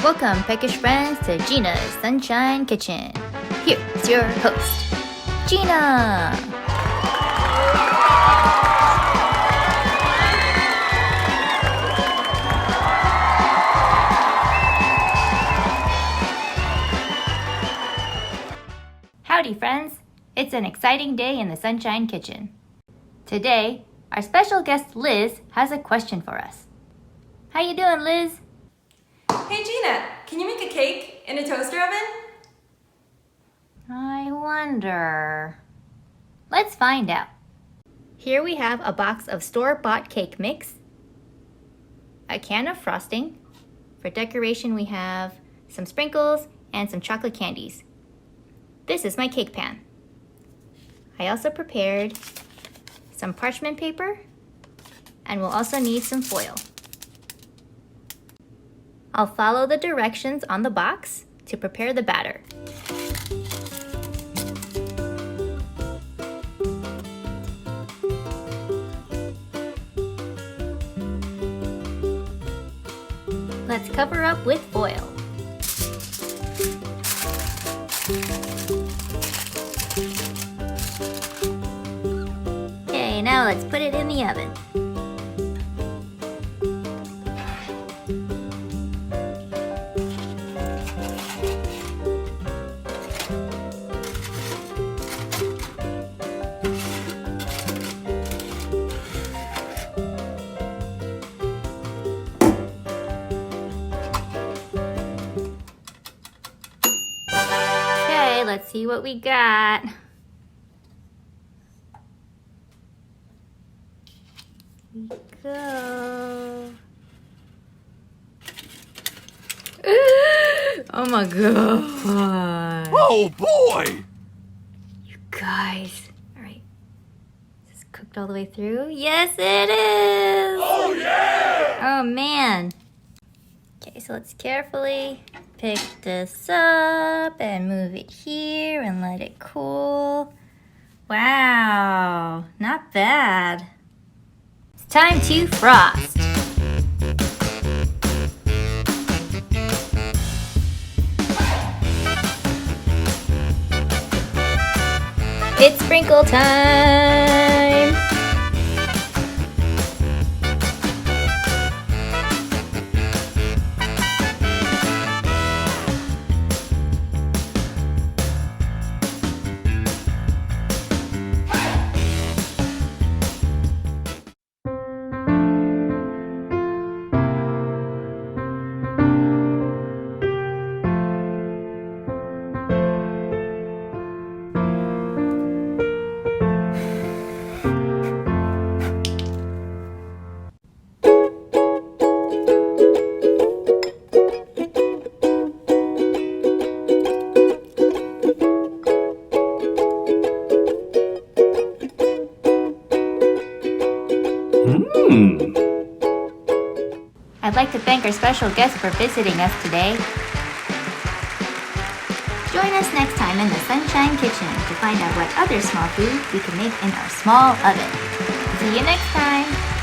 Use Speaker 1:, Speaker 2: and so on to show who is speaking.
Speaker 1: Welcome, peckish friends, to Gina's Sunshine Kitchen. Here's your host, Gina. Howdy, friends. It's an exciting day in the Sunshine Kitchen. Today, our special guest Liz has a question for us. How you doing, Liz?
Speaker 2: Hey Gina, can you make a cake in a toaster oven?
Speaker 1: I wonder. Let's find out. Here we have a box of store-bought cake mix, a can of frosting. For decoration, we have some sprinkles and some chocolate candies. This is my cake pan. I also prepared some parchment paper, and we'll also need some foil. I'll follow the directions on the box to prepare the batter. Let's cover up with foil. Okay, now let's put it in the oven. Let's see what we got. Here we go. Oh my god.
Speaker 3: Oh boy!
Speaker 1: You guys. Alright. Is this cooked all the way through? Yes, it is!
Speaker 3: Oh yeah!
Speaker 1: Oh man. Okay, so let's carefully pick this up and move it here and let it cool. Wow, not bad. It's time to frost. It's sprinkle time. I'd like to thank our special guest for visiting us today. Join us next time in the Sunshine Kitchen to find out what other small food we can make in our small oven. See you next time!